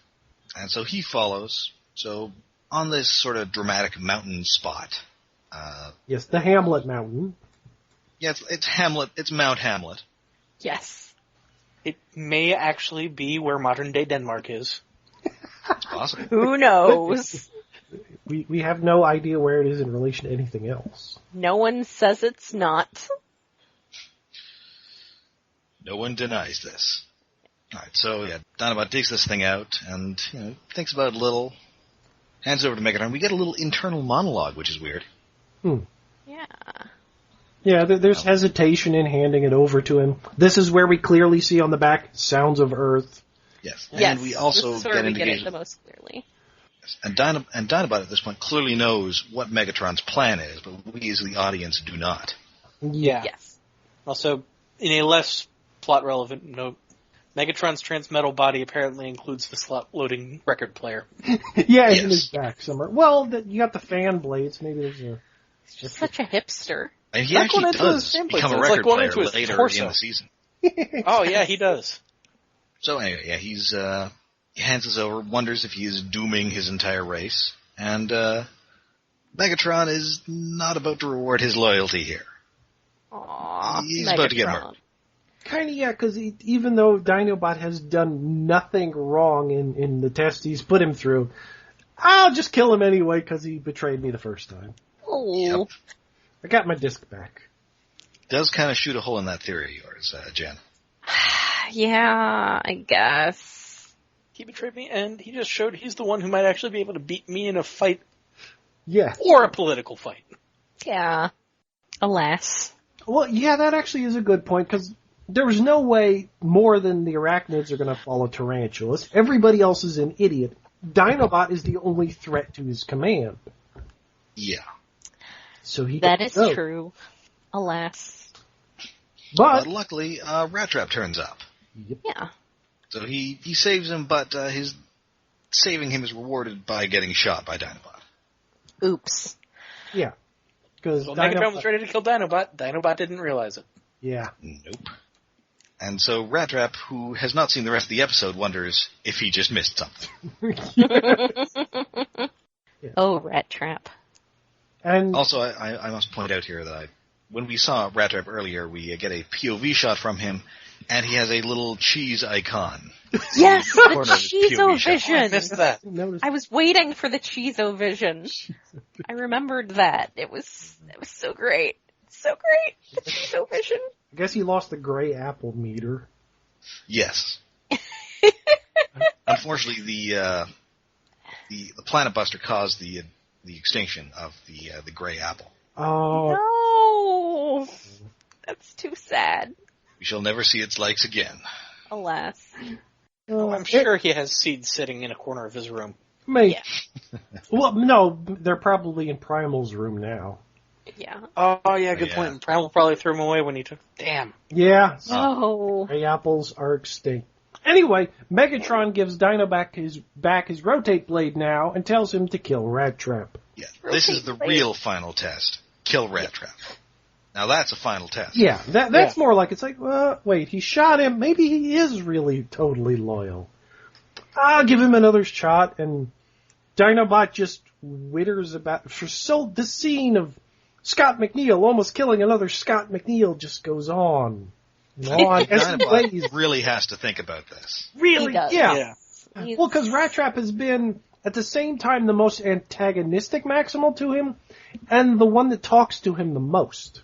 And so he follows. So on this sort of dramatic mountain spot. Yes, the Hamlet Mountain. Yeah, it's Hamlet. It's Mount Hamlet. Yes. It may actually be where modern-day Denmark is. It's possible. Who knows? We have no idea where it is in relation to anything else. No one says it's not. No one denies this. Alright, so yeah, Dinobot digs this thing out and, thinks about it a little, hands it over to Megatron. We get a little internal monologue, which is weird. Yeah. Yeah, there's hesitation in handing it over to him. This is where we clearly see on the back Sounds of Earth. Yes. Yes, And we also this is where we get it the most clearly. And Dinobot at this point clearly knows what Megatron's plan is, but we as the audience do not. Yeah. Yes. Also, in a less plot-relevant note, Megatron's transmetal body apparently includes the slot-loading record player. Yeah, in his back somewhere. Well, you got the fan blades. Maybe there's a... He's just such a hipster. And he actually does become a record player later torso. in the season. Oh, yeah, he does. So anyway, yeah, he hands this over, wonders if he is dooming his entire race, and Megatron is not about to reward his loyalty here. Aww, He's Megatron. about to get murdered. Kinda, yeah, because even though Dinobot has done nothing wrong in the test he's put him through, I'll just kill him anyway because he betrayed me the first time. Oh. Yep. I got my disc back. Does kind of shoot a hole in that theory of yours, Jen. Yeah, I guess. He betrayed me, and he just showed he's the one who might actually be able to beat me in a fight. Yeah. Or a political fight. Yeah. Alas. Well, yeah, that actually is a good point, because there was no way more than the arachnids are going to follow Tarantulas. Everybody else is an idiot. Dinobot is the only threat to his command. Yeah. So that is true. Alas. But luckily, Rattrap turns up. Yep. Yeah. So he saves him, but his saving him is rewarded by getting shot by Dinobot. Oops. Yeah. Because Megatron was ready to kill Dinobot. Dinobot didn't realize it. Yeah. Nope. And so Rattrap, who has not seen the rest of the episode, wonders if he just missed something. Yeah. Oh, Rattrap. And also, I must point out here that when we saw Rattrap earlier, we get a POV shot from him, and he has a little cheese icon. Yes, the Corner of his POV shot. Cheezo-Vision. I missed that. I was waiting for the Cheezo-Vision. I remembered that. It was so great. So great. The Cheezo-Vision. I guess he lost the gray apple meter. Yes. Unfortunately, the Planet Buster caused the the extinction of the gray apple. Oh. No! That's too sad. We shall never see its likes again. Alas. I'm sure he has seeds sitting in a corner of his room. Maybe. Yeah. Well, no, they're probably in Primal's room now. Yeah. Oh, yeah, good point. Primal probably threw him away when he took... Damn. Yeah. No. Gray apples are extinct. Anyway, Megatron gives Dino back his rotate blade now and tells him to kill Rattrap. Yeah, this is the real final test. Kill Rattrap. Now that's a final test. Yeah, that's more like, it's like, wait, he shot him. Maybe he is really totally loyal. I'll give him another shot, and Dinobot just witters about. The scene of Scott McNeil almost killing another Scott McNeil just goes on. And on. Dinobot really has to think about this. Really? Yeah. He's... Well, because Rattrap has been, at the same time, the most antagonistic Maximal to him, and the one that talks to him the most.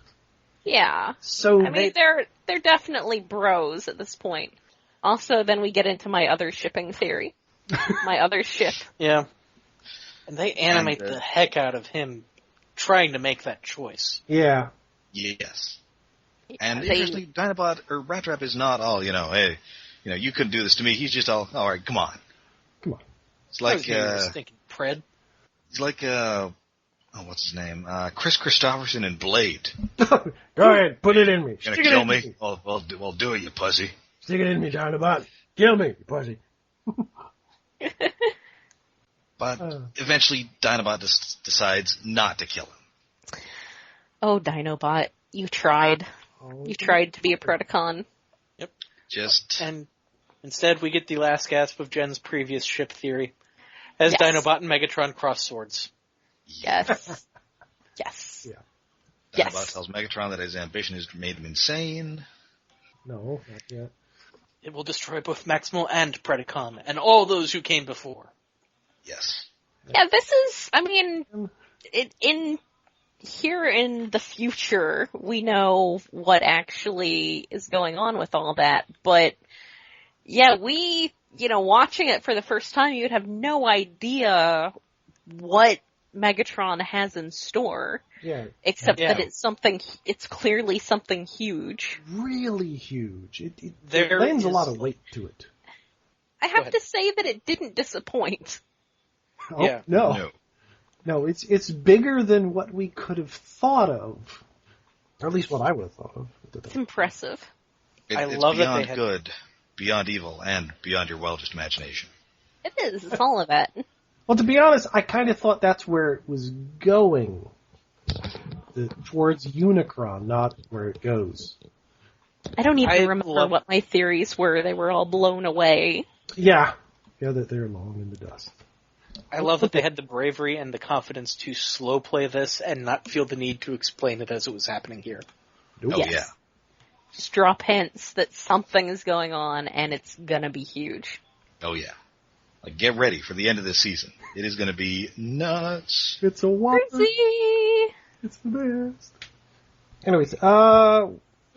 Yeah. So I mean, they're definitely bros at this point. Also, then we get into my other shipping theory. My other ship. Yeah. And they animate the heck out of him trying to make that choice. Yeah. Yes. And interestingly, Dinobot, or Rattrap is not all, hey, you couldn't do this to me. He's just all right, come on. Come on. It's like, thinking Pred. He's like, what's his name? Chris Christopherson in Blade. Go ahead, put it in me. Gonna kill me? Well, do it, you pussy. Stick it in me, Dinobot. Kill me, you pussy. But eventually, Dinobot decides not to kill him. Oh, Dinobot, you tried. You tried to be a Predacon. Yep. And instead, we get the last gasp of Jen's previous ship theory, as Dinobot and Megatron cross swords. Yes. Yes. Yeah. Dinobot tells Megatron that his ambition has made him insane. No, not yet. It will destroy both Maximal and Predacon, and all those who came before. Yes. Yeah, this is, I mean, here in the future, we know what actually is going on with all that, but yeah, watching it for the first time, you'd have no idea what Megatron has in store. Yeah. Except that it's clearly something huge. Really huge. It lends a lot of weight to it. I have to say that it didn't disappoint. Oh, yeah. No, it's bigger than what we could have thought of. Or at least what I would have thought of. It's impressive. It's love beyond that good, beyond evil, and beyond your wildest imagination. It is. It's all of that. Well, to be honest, I kind of thought that's where it was going. Towards Unicron, not where it goes. I don't even remember what my theories were. They were all blown away. Yeah, that they're long in the dust. I love that they had the bravery and the confidence to slow play this and not feel the need to explain it as it was happening here. Nope. Oh, yeah. Just drop hints that something is going on and it's gonna be huge. Oh, yeah. Like, get ready for the end of this season. It is gonna be nuts. It's a whopper. Crazy! It's the best. Anyways,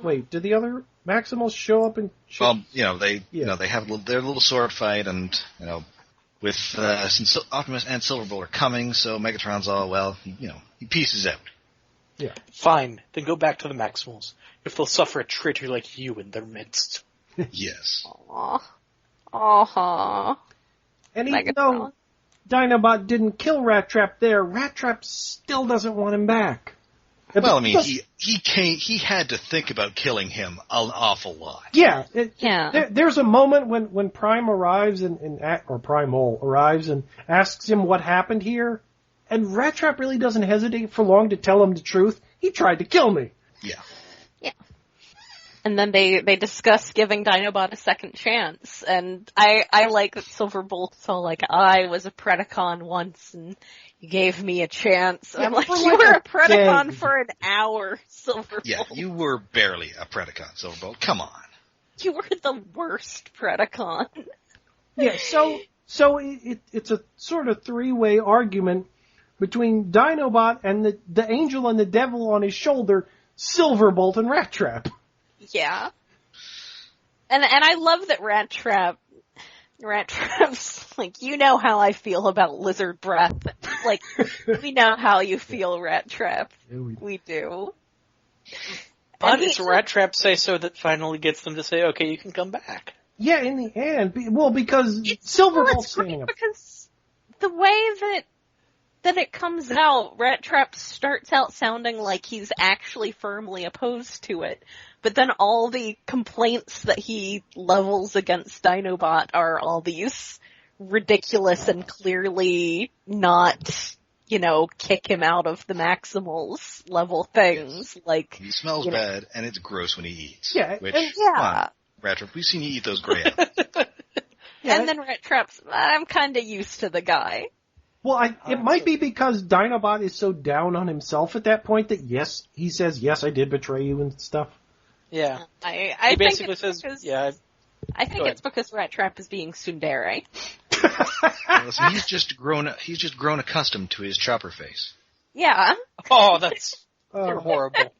wait, did the other Maximals show up and... Well, they have their little sword fight, and, with, since Optimus and Silverbolt are coming, so Megatron's all, he pieces out. Yeah. Fine, then go back to the Maximals, if they'll suffer a traitor like you in their midst. Yes. Aww. And even though Dinobot didn't kill Rattrap there, Rattrap still doesn't want him back. Well, I mean, he had to think about killing him an awful lot. Yeah. There's a moment when Prime arrives or Primal arrives and asks him what happened here, and Rattrap really doesn't hesitate for long to tell him the truth. He tried to kill me. Yeah. Yeah. And then they discuss giving Dinobot a second chance, and I like that Silverbolt's all like, I was a Predacon once, and you gave me a chance. And I'm like, you were a Predacon for an hour, Silverbolt. Yeah, you were barely a Predacon, Silverbolt. Come on. You were the worst Predacon. Yeah, so it's a sort of three-way argument between Dinobot and the angel and the devil on his shoulder, Silverbolt and Rattrap. Yeah. And I love that Rattrap's like, you know how I feel about lizard breath. Like, we know how you feel, Rattrap. Yeah, We do. But it's Rattrap say so that finally gets them to say, okay, you can come back. Yeah, in the end. Well, because Silverbolt's standing up. Because the way that it comes out, Rattrap starts out sounding like he's actually firmly opposed to it. But then all the complaints that he levels against Dinobot are all these ridiculous and clearly not, kick him out of the Maximals level things. Yes. Like, he smells bad, and it's gross when he eats. Yeah, which, yeah. Come on, Rattrap, we've seen you eat those gray apples. And then Rattrap's, I'm kinda used to the guy. Well, it might be because Dinobot is so down on himself at that point that he says, yes, I did betray you and stuff. Yeah. I he think basically it's says, because, yeah. I think it's because Rattrap is being tsundere. Listen, he's just grown accustomed to his chopper face. Yeah. Oh, you're horrible.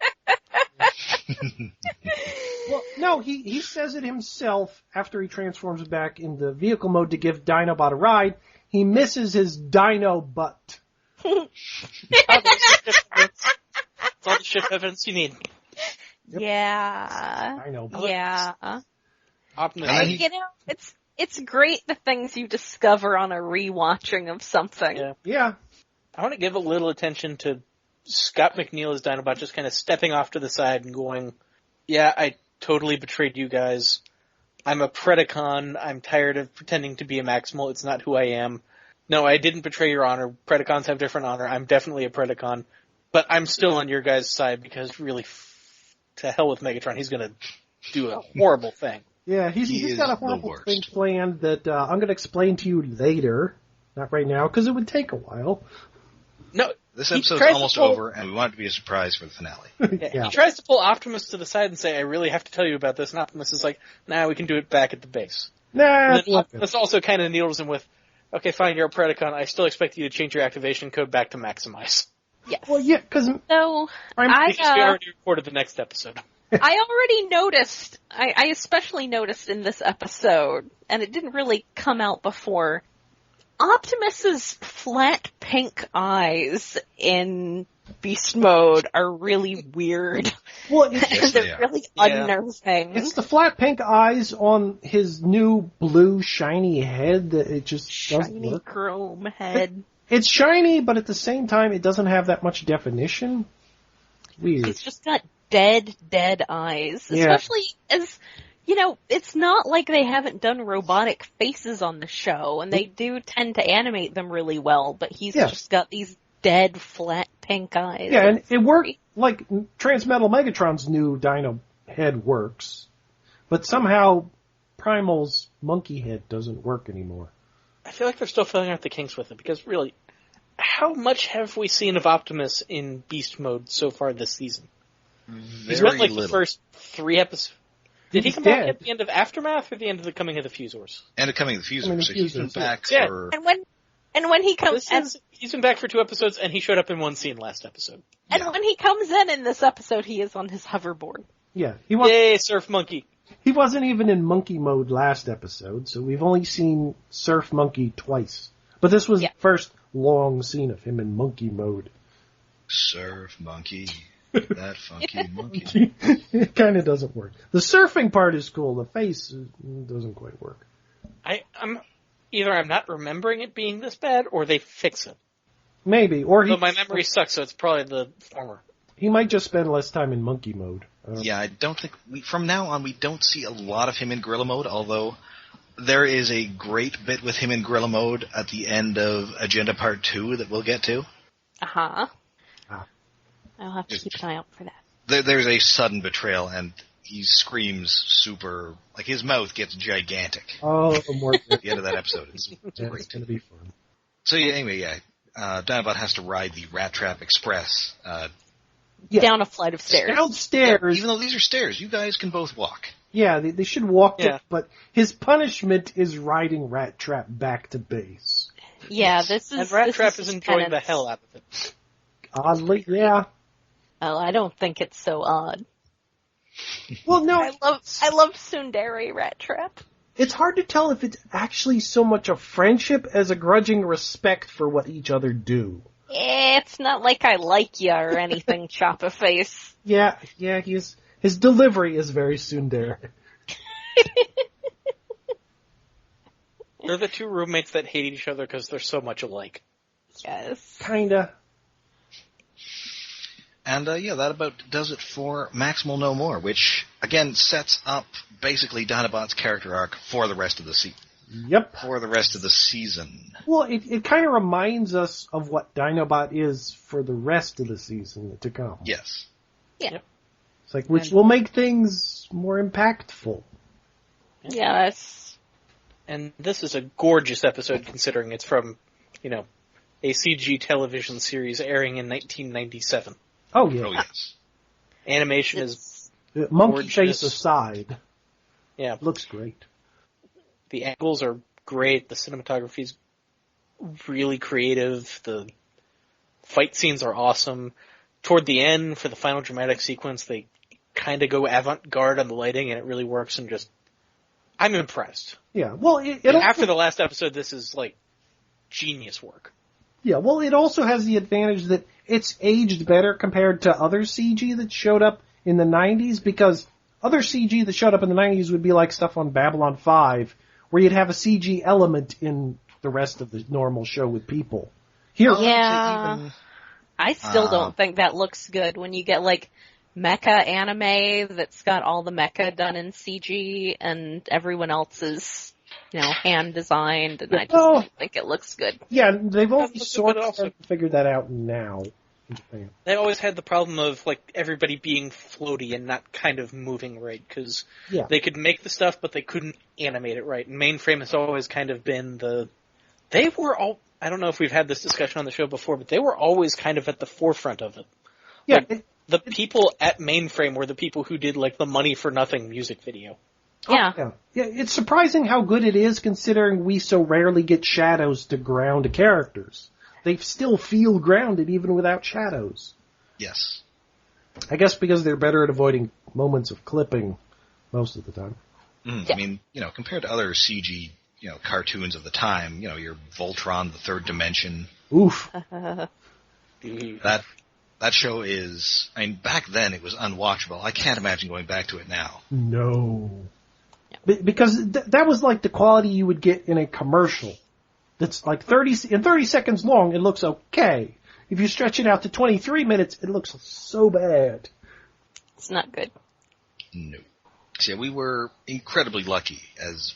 Well, no, he says it himself after he transforms back into vehicle mode to give Dinobot a ride. He misses his dino butt. That's all the ship evidence you need. Yep. Yeah. Dino butt. Yeah. Optimus. It's great the things you discover on a rewatching of something. Yeah. I want to give a little attention to Scott McNeil as Dinobot just kind of stepping off to the side and going, yeah, I totally betrayed you guys. I'm a Predacon. I'm tired of pretending to be a Maximal. It's not who I am. No, I didn't betray your honor. Predacons have different honor. I'm definitely a Predacon. But I'm still on your guys' side because really, to hell with Megatron. He's going to do a horrible thing. Yeah, he's got a horrible thing planned that I'm going to explain to you later. Not right now, because it would take a while. No, this episode's almost over, and we want it to be a surprise for the finale. Yeah. He tries to pull Optimus to the side and say, I really have to tell you about this, and Optimus is like, nah, we can do it back at the base. Nah, And then Optimus also kind of needles him with, okay, fine, you're a Predacon, I still expect you to change your activation code back to Maximize. Yes. Well, yeah, because... So, Because we already recorded the next episode. I already noticed, I especially noticed in this episode, and it didn't really come out before, Optimus's flat pink eyes in Beast Mode are really weird. Well, they're really unnerving. It's the flat pink eyes on his new blue shiny head that it just doesn't shiny work. chrome head. It's shiny, but at the same time, it doesn't have that much definition. Weird. It's just got dead eyes. Yeah. Especially as, it's not like they haven't done robotic faces on the show, and they do tend to animate them really well, but he's just got these dead, flat, pink eyes. Yeah, and it worked, like, Transmetal Megatron's new dino head works, but somehow Primal's monkey head doesn't work anymore. I feel like they're still filling out the kinks with it, because really, how much have we seen of Optimus in Beast Mode so far this season? He's been like the first 3 episodes. Did he come back at the end of Aftermath or the end of the Coming of the Fusors? End of Coming of the Fusors. So he's been back for... And when he comes... He's been back for 2 episodes, and he showed up in one scene last episode. And when he comes in this episode, he is on his hoverboard. Yeah. Yay, Surf Monkey. He wasn't even in monkey mode last episode, so we've only seen Surf Monkey twice. But this was the first long scene of him in monkey mode. Surf Monkey. That funky monkey. It kind of doesn't work. The surfing part is cool. The face doesn't quite work. I'm not remembering it being this bad, or they fix it. Maybe, or my memory sucks, so it's probably the former. He might just spend less time in monkey mode. I don't think from now on we don't see a lot of him in gorilla mode. Although there is a great bit with him in gorilla mode at the end of Agenda Part 2 that we'll get to. I'll have to keep an eye out for that. There's a sudden betrayal, and he screams super, like his mouth gets gigantic. Oh, more at the end of that episode. It's great. It's going to be fun. So Dinobot has to ride the Rattrap Express. Down a flight of stairs. Downstairs. Yeah, even though these are stairs, you guys can both walk. Yeah, they should walk it, but his punishment is riding Rattrap back to base. Yeah, this is... And Rattrap is enjoying the hell out of it. Oddly, yeah. Oh, I don't think it's so odd. Well, no. I love tsundere Rattrap. it's hard to tell if it's actually so much a friendship as a grudging respect for what each other do. It's not like I like ya or anything, Choppa-Face. Yeah, his delivery is very tsundere. They're the two roommates that hate each other because they're so much alike. Yes. Kinda. And that about does it for Maximal No More, which, again, sets up basically Dinobot's character arc for the rest of the Yep. for the rest of the season. Well, it kind of reminds us of what Dinobot is for the rest of the season to come. Yes. Yeah. It's like, which will make things more impactful. Yes. And this is a gorgeous episode considering it's from, a CG television series airing in 1997. Oh, yeah. Oh, yes. Animation is Monkey face gorgeous. aside. Yeah. Looks great. The angles are great. The cinematography is really creative. The fight scenes are awesome. Toward the end, for the final dramatic sequence, they kind of go avant-garde on the lighting, and it really works. And I'm impressed. Yeah. Well, After the last episode, this is genius work. Yeah. Well, it also has the advantage that it's aged better compared to other CG that showed up in the 90s, because other CG that showed up in the 90s would be like stuff on Babylon 5, where you'd have a CG element in the rest of the normal show with people. Here, yeah. I still don't think that looks good when you get mecha anime that's got all the mecha done in CG and everyone else is, hand designed, and I just don't think it looks good. Yeah, they've only sort of figured that out now in Japan. They always had the problem of everybody being floaty and not kind of moving right, because they could make the stuff, but they couldn't animate it right. And Mainframe has always kind of been they were all, I don't know if we've had this discussion on the show before, but they were always kind of at the forefront of it. Yeah. The people at Mainframe were the people who did the Money for Nothing music video. Yeah. Yeah, it's surprising how good it is considering we so rarely get shadows to ground characters. They still feel grounded even without shadows. Yes. I guess because they're better at avoiding moments of clipping most of the time. I mean, compared to other CG, cartoons of the time, your Voltron, the Third Dimension. Oof. That show is, back then it was unwatchable. I can't imagine going back to it now. No. Because that was like the quality you would get in a commercial. That's 30 seconds long, it looks okay. If you stretch it out to 23 minutes, it looks so bad. It's not good. No. So we were incredibly lucky as,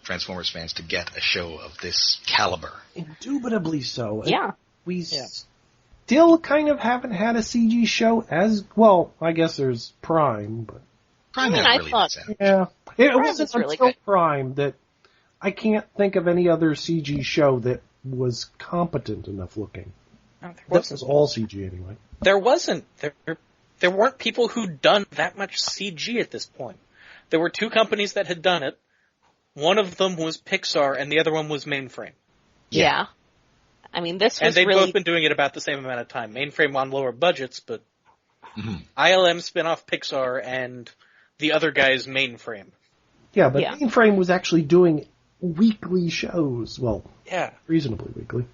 Transformers fans to get a show of this caliber. Indubitably so. Yeah. We still kind of haven't had a CG show as, well, I guess there's Prime, but... Prime hasn't really been sound. Yeah. It wasn't really until good. Prime that I can't think of any other CG show that was competent enough looking. No, That was all CG anyway. There wasn't. There weren't people who'd done that much CG at this point. There were two companies that had done it. One of them was Pixar, and the other one was Mainframe. Yeah. This was and they'd really... both been doing it about the same amount of time. Mainframe on lower budgets, but ILM spin-off Pixar, and the other guy's Mainframe. Yeah, but Mainframe was actually doing weekly shows. Well, reasonably weekly.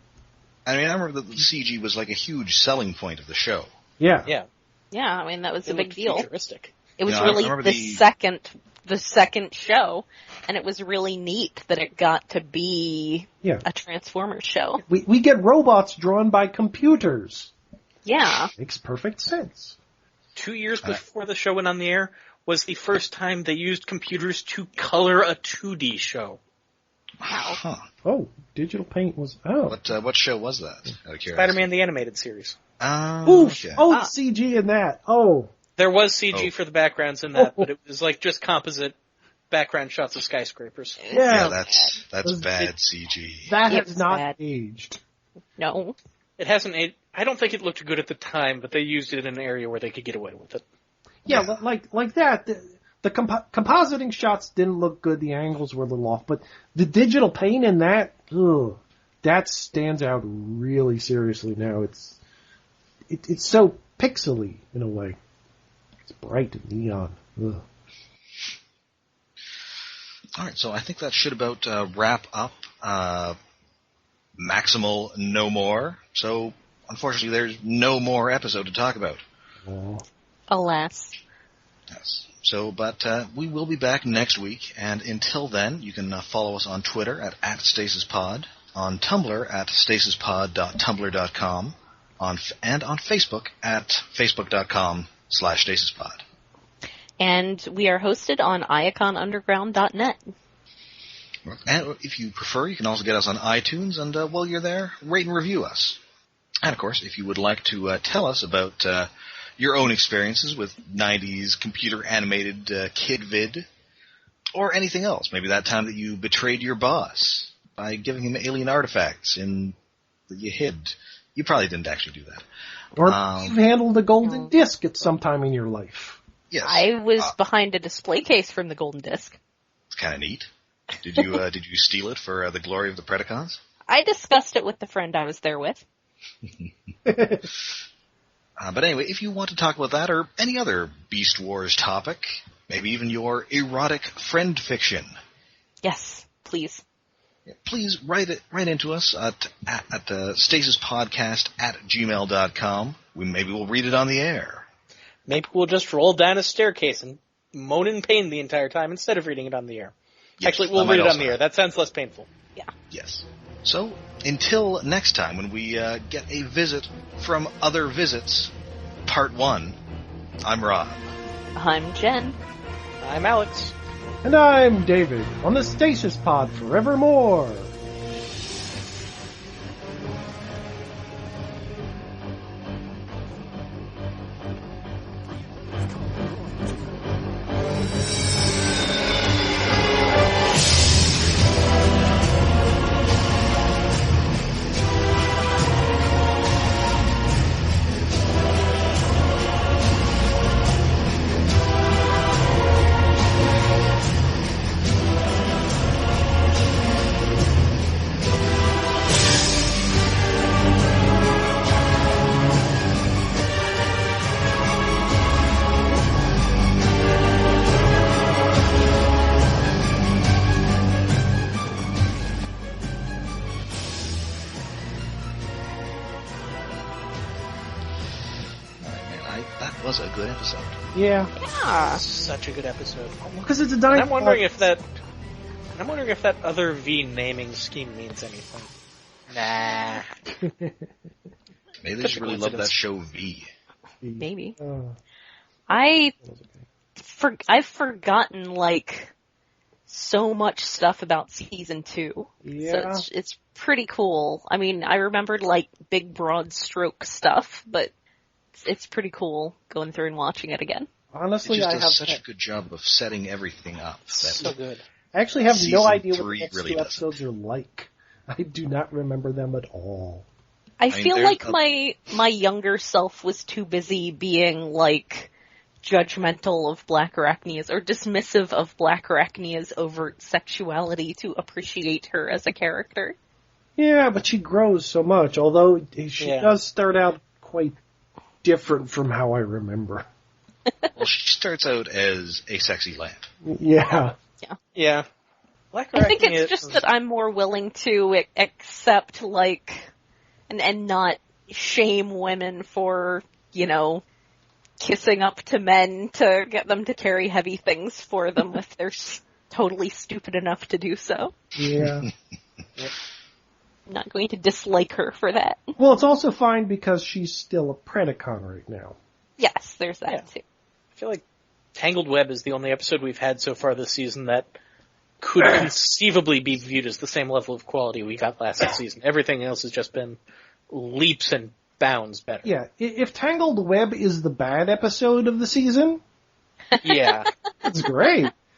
I remember that the CG was a huge selling point of the show. Yeah. Yeah. Yeah, that was a big deal. Futuristic. It was really the second show, and it was really neat that it got to be a Transformers show. We get robots drawn by computers. Yeah. Makes perfect sense. 2 years before the show went on the air was the first time they used computers to color a 2D show. Wow. Huh. Oh, Digital Paint was... Oh. What show was that? Out of curiosity. Spider-Man the Animated Series. Oof. Okay. Oh, the CG in that. Oh. There was CG for the backgrounds in that, but it was just composite background shots of skyscrapers. Yeah, that's bad CG. That has not aged. No. It hasn't aged. I don't think it looked good at the time, but they used it in an area where they could get away with it. Yeah, like that. The compositing shots didn't look good. The angles were a little off, but the digital paint in that, that stands out really seriously now. It's so pixely in a way. It's bright and neon. Ugh. All right, so I think that should about wrap up Maximal No More. So, unfortunately, there's no more episode to talk about. Alas. Yes. So, but we will be back next week, and until then, you can follow us on Twitter at @StasisPod, on Tumblr at stasispod.tumblr.com, and on Facebook at facebook.com/stasispod. And we are hosted on iaconunderground.net. And if you prefer, you can also get us on iTunes, and while you're there, rate and review us. And, of course, if you would like to tell us about your own experiences with 90s computer-animated kid vid, or anything else, maybe that time that you betrayed your boss by giving him alien artifacts that you hid. You probably didn't actually do that. Or you've handled a golden disc at some time in your life. Yes. I was behind a display case from the Golden Disc. It's kind of neat. Did you steal it for the glory of the Predacons? I discussed it with the friend I was there with. But anyway, if you want to talk about that or any other Beast Wars topic, maybe even your erotic friend fiction. Yes, please. Please write into us at stasispodcast@gmail.com. Maybe we'll read it on the air. Maybe we'll just roll down a staircase and moan in pain the entire time instead of reading it on the air. Yes, actually, we'll read it on the air. That sounds less painful. Yeah. Yes. So, until next time when we get a visit from Other Visits, Part 1, I'm Rob. I'm Jen. I'm Alex. And I'm David, on the Stasis Pod forevermore. Was a good episode. Yeah. Yeah. Such a good episode. Because it's a dinosaur. I'm wondering if that other V naming scheme means anything. Nah. Maybe they just really love that show V. Maybe. Oh. I've forgotten, so much stuff about season 2. Yeah. So it's pretty cool. I mean, I remembered, big broad stroke stuff, but it's pretty cool going through and watching it again. Honestly, it I just have does such a good job of setting everything up. So good. I actually have no idea what the Season 3 next really two episodes are like. I do not remember them at all. I feel like my younger self was too busy being, judgmental of Black Arachnia's, or dismissive of Black Arachnia's overt sexuality to appreciate her as a character. Yeah, but she grows so much, although she does start out quite different from how I remember. Well, she starts out as a sexy lamp. Yeah. Yeah. Black I think it's just that I'm more willing to accept, and not shame women for, kissing up to men to get them to carry heavy things for them if they're totally stupid enough to do so. Yeah. Yep. I'm not going to dislike her for that. Well, it's also fine because she's still a Predacon right now. Yes, there's that too. I feel like Tangled Web is the only episode we've had so far this season that could conceivably be viewed as the same level of quality we got last season. Everything else has just been leaps and bounds better. Yeah, if Tangled Web is the bad episode of the season, Yeah. it's great.